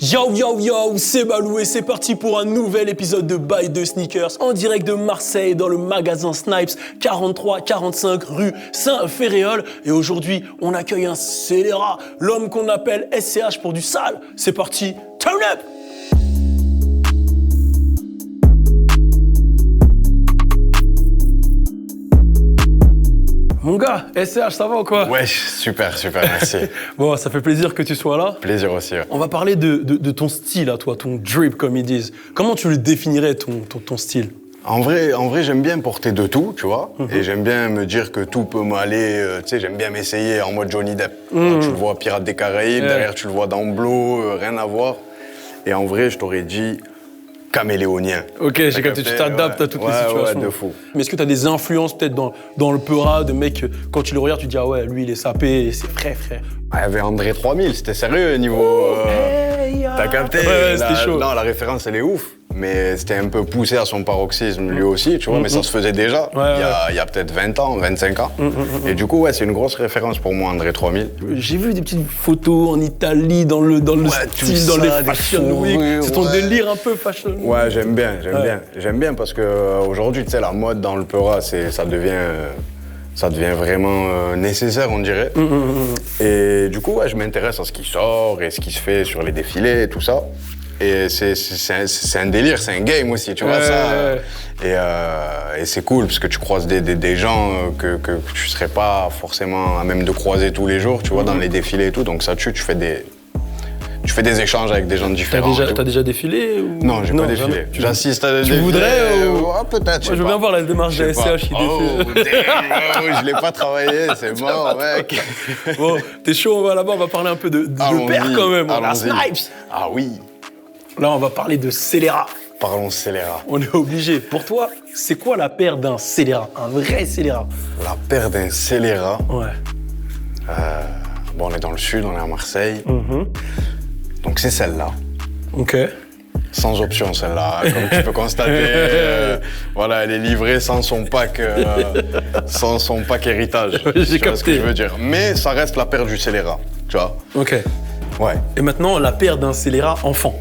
Yo yo yo, c'est Balou et c'est parti pour un nouvel épisode de Buy the Sneakers en direct de Marseille dans le magasin Snipes 43-45 rue Saint-Féréol. Et aujourd'hui, on accueille un scélérat, l'homme qu'on appelle SCH pour du sale. C'est parti, turn up! Mon gars, SCH, ça va ou quoi? Wesh, super, merci. Bon, ça fait plaisir que tu sois là. Plaisir aussi. Ouais. On va parler de ton style à toi, ton drip comme ils disent. Comment tu le définirais ton style? En vrai, j'aime bien porter de tout, tu vois. Et j'aime bien me dire que tout peut m'aller. Tu sais, j'aime bien m'essayer en mode Johnny Depp. Tu le vois Pirates des Caraïbes, derrière tu le vois dans Blow, rien à voir. Et en vrai, je t'aurais dit caméléonien. Ok, j'ai capté, tu t'adaptes à toutes les situations. Ouais, de fou. Mais est-ce que tu as des influences peut-être dans le peura de mecs, quand tu le regardes, tu te dis ah ouais, lui il est sapé, c'est frère. Il y avait André 3000, c'était sérieux niveau... T'as capté? Ouais, c'était chaud. Non, la référence elle est ouf. Mais c'était un peu poussé à son paroxysme lui aussi, tu vois, mais ça se faisait déjà il y a peut-être 20 ans, 25 ans. Et du coup, ouais, c'est une grosse référence pour moi, André 3000. J'ai vu des petites photos en Italie, dans le style, dans les Fashion Week. C'est ton délire un peu Fashion Week. Ouais, j'aime bien parce qu'aujourd'hui, tu sais, la mode dans le peura, ça devient vraiment nécessaire, on dirait. Et du coup, ouais, je m'intéresse à ce qui sort et ce qui se fait sur les défilés et tout ça. Et c'est un délire, c'est un game aussi, tu vois, ça. Et c'est cool, parce que tu croises des gens que tu serais pas forcément à même de croiser tous les jours, tu vois, dans les défilés et tout. Donc ça tu fais des échanges avec des gens différents. T'as déjà défilé ou... Non, j'ai pas défilé. J'assiste à des défilés. Tu voudrais ou... Peut-être, Moi, je veux bien voir la démarche de SCH qui défile. Je l'ai pas travaillé, c'est mort, mec. Bon, t'es chaud, on va là-bas, on va parler un peu de père quand même. On a Snipes. Ah oui. Là, on va parler de scélérat. Parlons scélérat. On est obligé. Pour toi, c'est quoi la paire d'un scélérat? Un vrai scélérat? La paire d'un scélérat? Ouais. Bon, on est dans le sud, on est à Marseille. Donc c'est celle-là. Ok. Sans option, celle-là. Comme tu peux constater, voilà, elle est livrée sans son pack héritage. J'ai capté. Ce que je veux dire. Mais ça reste la paire du scélérat, tu vois. Ok. Ouais. Et maintenant, la paire d'un scélérat enfant.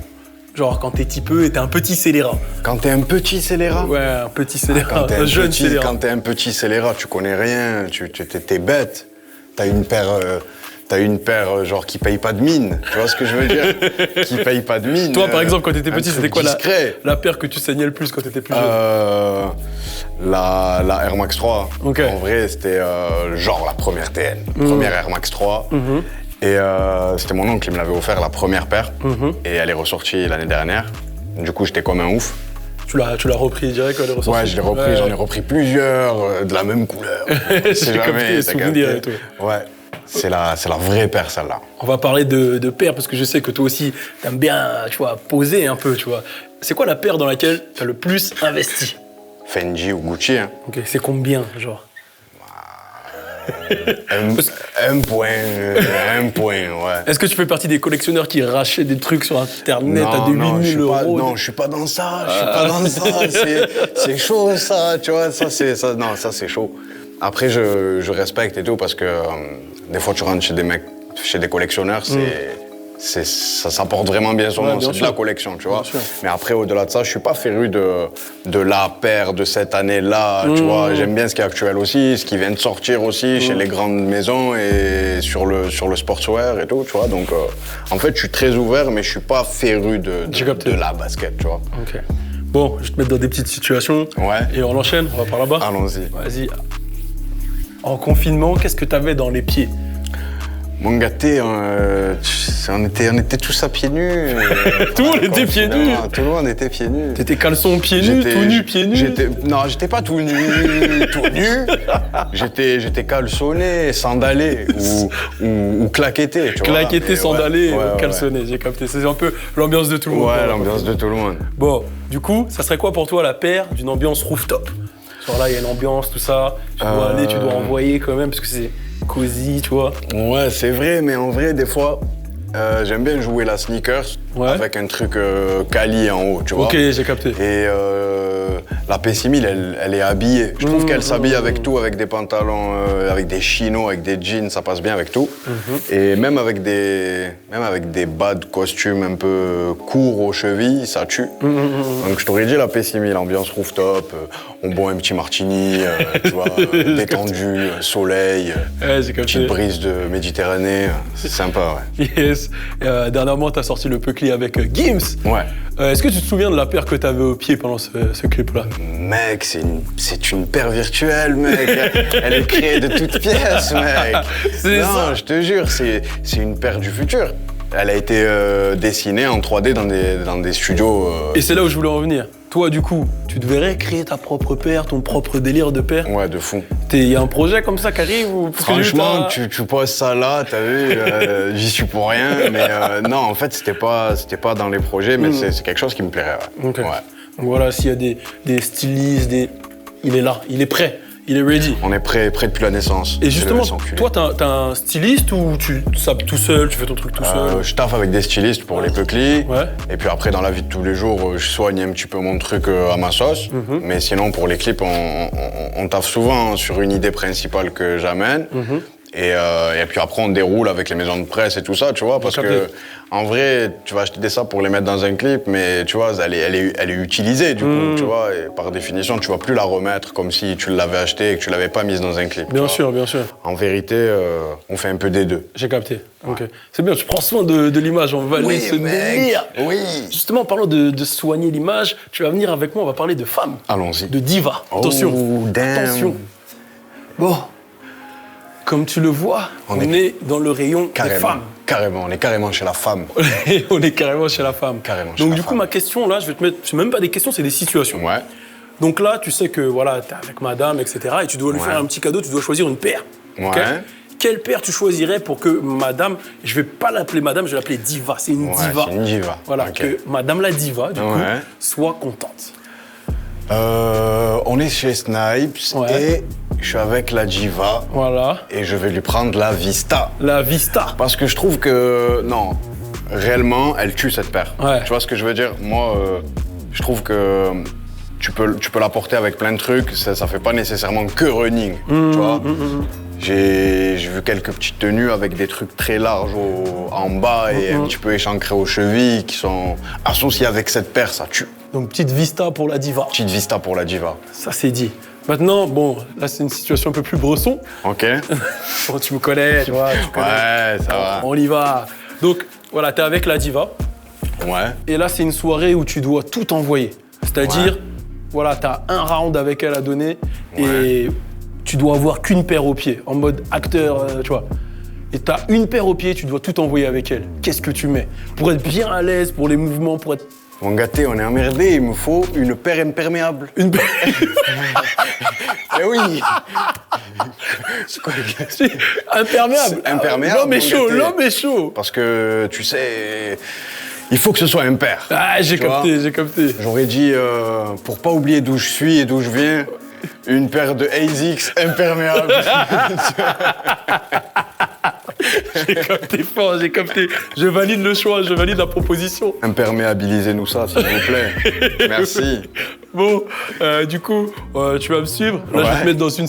Genre quand t'es petit peu et t'es un petit scélérat. Quand t'es un petit scélérat? Ouais, un petit scélérat, un jeune scélérat. Quand t'es un petit scélérat, tu connais rien, t'es bête. T'as une paire genre qui paye pas de mine, tu vois ce que je veux dire? Qui paye pas de mine. Toi par exemple quand t'étais petit, c'était quoi la paire que tu saignais le plus quand t'étais plus jeune? La Air Max 3. Okay. En vrai c'était genre la première TN, première Air Max 3. Et c'était mon oncle qui me l'avait offert, la première paire. Et elle est ressortie l'année dernière. Du coup, j'étais comme un ouf. Tu l'as repris direct quand elle est ressortie? Ouais, je l'ai repris. J'en ai repris plusieurs de la même couleur. C'est jamais, les souvenirs et tout. Ouais, c'est la vraie paire, celle-là. On va parler de paire parce que je sais que toi aussi, t'aimes bien, tu vois, poser un peu, tu vois. C'est quoi la paire dans laquelle t'as le plus investi? Fendi ou Gucci, hein. Ok, c'est combien, genre? Un point, ouais. Est-ce que tu fais partie des collectionneurs qui rachètent des trucs sur Internet à des 8000 euros? Non, je suis pas dans ça, c'est chaud ça, tu vois, ça c'est chaud. Après, je respecte et tout parce que des fois tu rentres chez des collectionneurs, ça porte vraiment bien son nom, c'est de la collection, tu vois. Mais après, au-delà de ça, je suis pas féru de la paire de cette année-là, tu vois. J'aime bien ce qui est actuel aussi, ce qui vient de sortir aussi chez les grandes maisons et sur le sportswear et tout, tu vois. Donc, en fait, je suis très ouvert, mais je suis pas féru de la basket, tu vois. Ok. Bon, je vais te mettre dans des petites situations. Ouais. Et on enchaîne, on va par là-bas. Allons-y. Vas-y. En confinement, qu'est-ce que t'avais dans les pieds? Mon gâté, on était tous à pieds nus. Tout le monde était pieds nus. Tout le monde était pieds nus. T'étais caleçon pieds nus, tout nu pieds nus? Non, j'étais pas tout nu, J'étais caleçonné, sandalé ou claquetté, tu vois. Claquetté, sandalé, caleçonné, j'ai capté. C'est un peu l'ambiance de tout le monde. Ouais, l'ambiance de tout le monde. Bon, du coup, ça serait quoi pour toi la paire d'une ambiance rooftop? Genre là, il y a une ambiance, tout ça. Tu dois aller, tu dois envoyer quand même, parce que c'est cosy, tu vois. Ouais, c'est vrai, mais en vrai, des fois, j'aime bien jouer la sneakers avec un truc quali en haut, tu vois. Ok, j'ai capté. Et la P6000, elle est habillée. Je trouve qu'elle s'habille avec tout, avec des pantalons, avec des chinos, avec des jeans, ça passe bien avec tout. Et même avec des bas de costume un peu courts aux chevilles, ça tue. Donc je t'aurais dit la P6000, ambiance rooftop, on boit un petit martini, tu vois, détendu, soleil, petite brise de Méditerranée, c'est sympa, ouais. Yes. Dernièrement, t'as sorti le Puckly avec Gims. Ouais. Est-ce que tu te souviens de la paire que t'avais au pied pendant ce clip-là? Mec, c'est une paire virtuelle, mec. Elle est créée de toutes pièces, mec. Non, je te jure, c'est une paire du futur. Elle a été dessinée en 3D dans des studios. Et c'est là où je voulais en venir. Toi, du coup, tu devrais créer ta propre paire, ton propre délire de paire. Ouais, de fou. Il y a un projet comme ça qui arrive ou... Franchement, tu poses ça là, t'as vu, j'y suis pour rien. Mais non, en fait, c'était pas dans les projets, mais c'est quelque chose qui me plairait. Ouais. Okay. Ouais. Donc voilà, s'il y a des stylistes, il est là, il est prêt. Il est ready. On est prêt depuis la naissance. Et justement, toi, t'as un styliste ou tu sapes tout seul, tu fais ton truc tout seul? Je taffe avec des stylistes pour les Puckly. Ouais. Et puis après, dans la vie de tous les jours, je soigne un petit peu mon truc à ma sauce. Mais sinon, pour les clips, on taffe souvent sur une idée principale que j'amène. Et puis après, on déroule avec les maisons de presse et tout ça, tu vois, parce que en vrai, tu vas acheter des sacs pour les mettre dans un clip, mais tu vois, elle est utilisée, du coup, tu vois, et par définition, tu vas plus la remettre comme si tu l'avais achetée et que tu l'avais pas mise dans un clip. Bien sûr, bien sûr. En vérité, on fait un peu des deux. J'ai capté. Ok. C'est bien, tu prends soin de l'image, on va aller se délire. Oui. Justement, en parlant de soigner l'image, tu vas venir avec moi, on va parler de femmes. Allons-y. De diva. Attention. Oh, damn. Attention. Bon. Comme tu le vois, on est dans le rayon des femmes. Carrément, on est carrément chez la femme. On est carrément chez la femme. Carrément chez Donc la du femme. coup, ma question là, je vais te mettre, c'est même pas des questions, c'est des situations. Ouais. Donc là, tu sais que voilà, t'es avec madame, etc. Et tu dois lui faire un petit cadeau, tu dois choisir une paire. Ouais. Okay. Quelle paire tu choisirais pour que madame, je vais pas l'appeler madame, je vais l'appeler diva, c'est une diva. C'est une diva. Voilà, Okay. que madame la diva, du coup, soit contente. On est chez Snipes et je suis avec la diva. Voilà. Et je vais lui prendre la Vista. La Vista. Parce que je trouve que, non, réellement, elle tue cette paire. Ouais. Tu vois ce que je veux dire? Moi, je trouve que tu peux la porter avec plein de trucs, ça fait pas nécessairement que running, tu vois? J'ai vu quelques petites tenues avec des trucs très larges en bas et un petit peu échancrés aux chevilles qui sont associés avec cette paire, ça tue. Donc petite Vista pour la diva. Petite Vista pour la diva. Ça c'est dit. Maintenant, bon, là c'est une situation un peu plus bresson. Ok. Bon, tu me connais, tu vois. Ouais, ça va. On y va. Donc voilà, t'es avec la diva. Ouais. Et là c'est une soirée où tu dois tout envoyer. C'est-à-dire, voilà, t'as un round avec elle à donner et tu dois avoir qu'une paire au pied, en mode acteur, tu vois. Et t'as une paire au pied, tu dois tout envoyer avec elle. Qu'est-ce que tu mets? Pour être bien à l'aise, pour les mouvements, pour être... Mon gâté, on est emmerdé, il me faut une paire imperméable. Une paire... Eh oui. Imperméable. Imperméable. L'homme est chaud, l'homme est chaud. Parce que, tu sais, il faut que ce soit impair. Ah, j'ai capté. J'aurais dit, pour pas oublier d'où je suis et d'où je viens, une paire de ASICS imperméable. J'ai capté fort, j'ai capté. Je valide le choix, je valide la proposition. Imperméabilisez-nous ça, s'il vous plaît. Merci. Bon, du coup, tu vas me suivre. Là, je vais te mettre dans une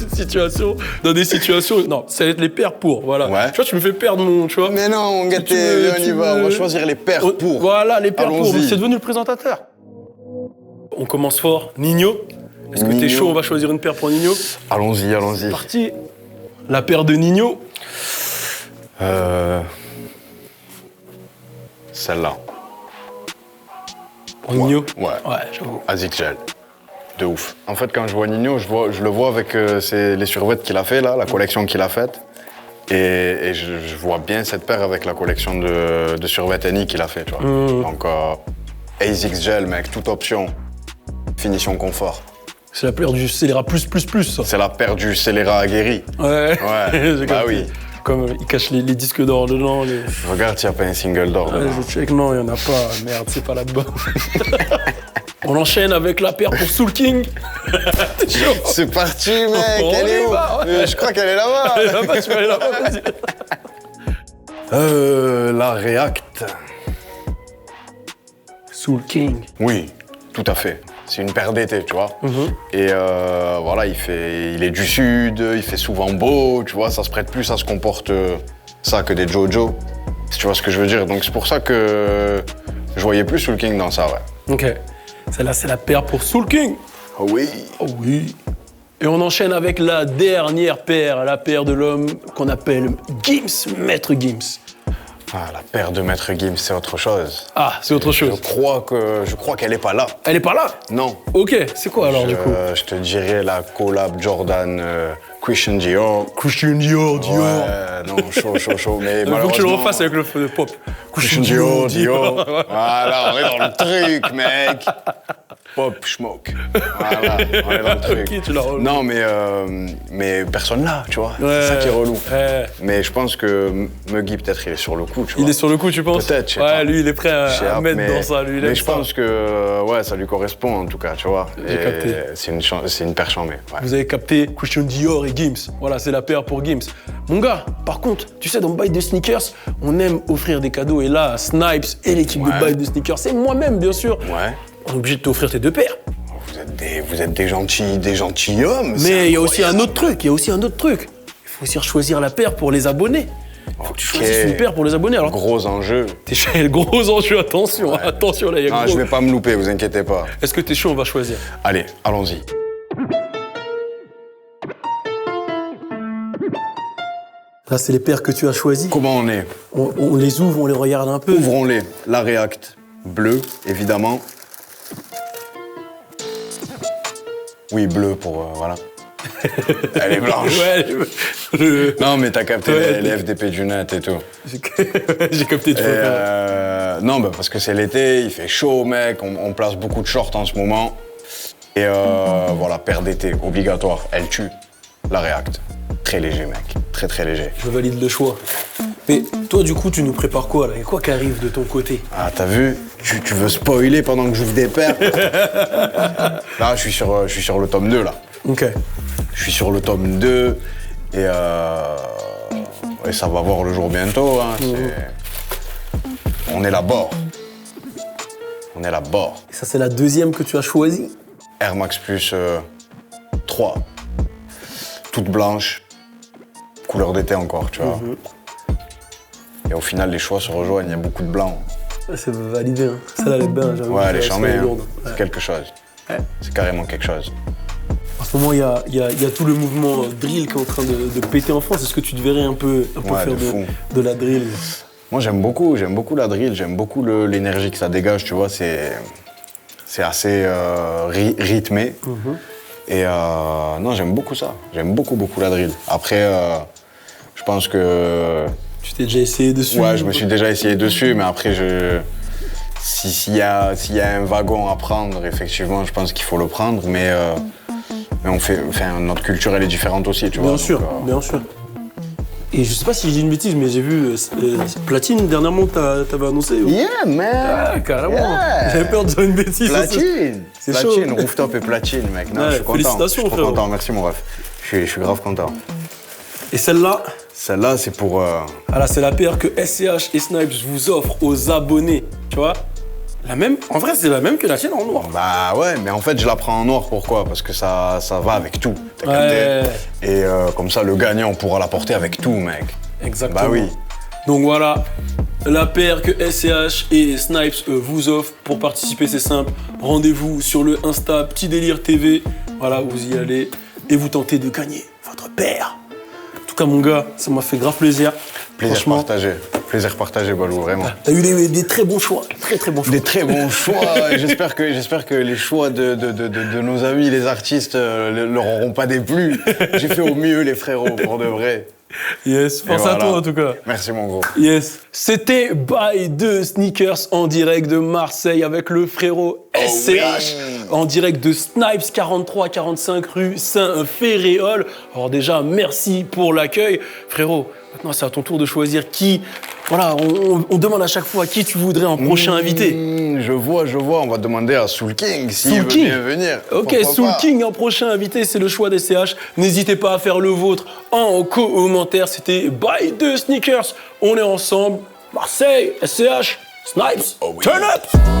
situation. Dans des situations. Non, ça va être les paires pour, voilà. Ouais. Tu vois, tu me fais perdre mon. Tu vois. Mais non, mon gâté, viens, on y va. On va choisir les paires pour. Voilà, les paires pour. Allons-y. C'est devenu le présentateur. On commence fort. Nino. Est-ce que t'es chaud? On va choisir une paire pour Nino. Allons-y, allons-y. Parti. La paire de Nino. Celle-là. Pour Nino. Ouais. Ouais, j'avoue. ASICS Gel. De ouf. En fait, quand je vois Nino, je le vois avec les survêtements qu'il a fait, là, la collection qu'il a faite. Et je vois bien cette paire avec la collection de survêtements qu'il a fait, tu vois. Donc, ASICS Gel, mec, toute option. Finition confort. C'est la paire du scélérat plus, ça. C'est la paire du scélérat aguerri. Ouais. Ouais, bah oui. Comme il cache les disques d'or dedans. Regarde, il n'y a pas un single d'or dedans. Je check, non, il n'y en a pas. Merde, c'est pas là-bas. On enchaîne avec la paire pour Soul King. T'es chaud? C'est parti, mec. On Elle est y où? va, ouais. Je crois qu'elle est là-bas. Là-bas, tu vas aller là-bas, vas-y. La React. Soul King. Oui, tout à fait. C'est une paire d'été, tu vois. Et voilà, il est du sud, il fait souvent beau, tu vois, ça se prête plus à ce qu'on porte ça que des Jojo. Si tu vois ce que je veux dire. Donc c'est pour ça que je voyais plus Soul King dans ça, ouais. Ok. Celle-là, c'est la paire pour Soul King. Oh oui. Oh oui. Et on enchaîne avec la dernière paire, la paire de l'homme qu'on appelle Gims, Maître Gims. Ah, la paire de Maître Gims, c'est autre chose. Ah, c'est autre chose. Je crois qu'elle est pas là. Elle est pas là? Non. Ok, c'est quoi alors du coup? Je te dirais la collab Jordan Christian Dior. Christian Dior, Ouais, non, chaud. Mais Il faut que tu le malheureusement, refasses avec le feu de pop. Christian Dior. Voilà, on est dans le truc, mec. Pop, schmoke. Voilà, on est dans le truc. Ok, tu l'as relevé. Non, mais personne là, tu vois. Ouais, c'est ça qui est relou. ouais. Mais je pense que Muggy, peut-être, il est sur le coup, tu vois. Il est sur le coup, tu penses? Peut-être, je sais ouais, pas. lui, il est prêt Je sais à pas, mettre dans ça. Lui, il aime mais je ça. pense que ouais, ça lui correspond en tout cas, tu vois. J'ai capté. C'est une paire chambée. Ouais. Vous avez capté Christian Dior et Gims. Voilà, c'est la paire pour Gims. Mon gars, par contre, tu sais, dans Buy the Sneakers, on aime offrir des cadeaux. Et là, Snipes et l'équipe de Buy the Sneakers, c'est moi-même, bien sûr. Ouais. On est obligé de t'offrir tes deux paires. Vous êtes des gentils hommes. Mais il y a aussi un autre truc. Il faut aussi choisir la paire pour les abonnés. Il faut que tu choisisses une paire pour les abonnés. Alors, Gros enjeu. t'es chaud, gros enjeu, attention. Attention, là, il y a Non, gros. je vais pas me louper, vous inquiétez pas. Est-ce que t'es chaud? On va choisir. Allez, allons-y. Là, c'est les paires que tu as choisies. Comment on est? On les ouvre, on les regarde un peu. Ouvrons-les. La React. Bleu, évidemment. Oui, bleu pour... voilà. Elle est blanche. Ouais, Non, mais t'as capté Ouais. les FDP du net et tout. j'ai capté. Tu Non, parce que c'est l'été, il fait chaud, mec, on place beaucoup de shorts en ce moment. Et voilà, paire d'été, obligatoire, elle tue. La React. Très léger, mec. Très léger. Je valide le choix. Mais toi, du coup, tu nous prépares quoi, là? Et quoi qui arrive de ton côté? Ah, t'as vu? Tu veux spoiler pendant que j'ouvre des paires? Là, je suis sur le tome 2, là. Ok. Je suis sur le tome 2 et ça va voir le jour bientôt. Hein. On est là-bas. On est là-bas. Et ça, c'est la deuxième que tu as choisie? Air Max Plus 3. Toute blanche. Couleur d'été encore, tu vois. Et au final, les choix se rejoignent. Il y a beaucoup de blanc. C'est validé, hein. Celle-là, elle est bien, j'avoue. Ouais, elle est charmée. Hein. lourde. C'est quelque chose. Ouais. C'est carrément quelque chose. En ce moment, il y a tout le mouvement drill qui est en train de péter en France. Est-ce que tu te verrais un peu Ouais, faire de fou. de la drill? Moi, j'aime beaucoup la drill. J'aime beaucoup l'énergie que ça dégage, tu vois. C'est assez rythmé. Et non, j'aime beaucoup ça. J'aime beaucoup la drill. Après, je pense que... Tu t'es déjà essayé dessus? Ouais, je me suis déjà essayé dessus, mais après, s'il y a un wagon à prendre, effectivement, je pense qu'il faut le prendre. Mais notre culture, elle est différente aussi, tu vois. Bien sûr, donc, bien sûr. Et je sais pas si je dis une bêtise, mais j'ai vu Platine dernièrement que t'avais annoncé. Yeah, man! Ah, carrément. Yeah. J'avais peur de dire une bêtise. Platine! C'est Platine, chaud. rooftop et platine, mec. Non, Ouais, je suis content. félicitations, je suis trop frérot. content, merci mon ref. Je suis grave content. Et celle-là, Celle-là, c'est pour... voilà, c'est la paire que SCH et Snipes vous offrent aux abonnés. Tu vois? La même, en vrai, c'est la même que la tienne en noir. Bah ouais, mais en fait, je la prends en noir, pourquoi? Parce que ça va avec tout, t'as Ouais. capté? Et comme ça, le gagnant pourra la porter avec tout, mec. Exactement. Bah oui. Donc voilà, la paire que SCH et Snipes vous offrent. Pour participer, c'est simple. Rendez-vous sur le Insta Petit Délire TV. Voilà, vous y allez et vous tentez de gagner votre paire. En tout cas, mon gars, ça m'a fait grave plaisir. Plaisir Franchement, partagé. Plaisir partagé, Balou, vraiment. t'as eu des très bons choix. Très bons choix. Des très bons choix. J'espère que les choix de nos amis, les artistes, leur auront pas déplu. J'ai fait au mieux, les frérots, pour de vrai. Yes, pense à voilà. toi en tout cas. Merci, mon gros. Yes. C'était Buy the Sneakers en direct de Marseille avec le frérot SCH, en direct de Snipes 43-45 rue Saint-Féréol. Alors déjà, merci pour l'accueil. Frérot, maintenant c'est à ton tour de choisir qui... Voilà, on demande à chaque fois qui tu voudrais en prochain invité. Je vois, on va demander à Soul King s'il veut bien venir. Ok, Soul King en prochain invité, c'est le choix des CH. N'hésitez pas à faire le vôtre en commentaire. C'était By The Sneakers. On est ensemble. Marseille, SCH, Snipes, turn up!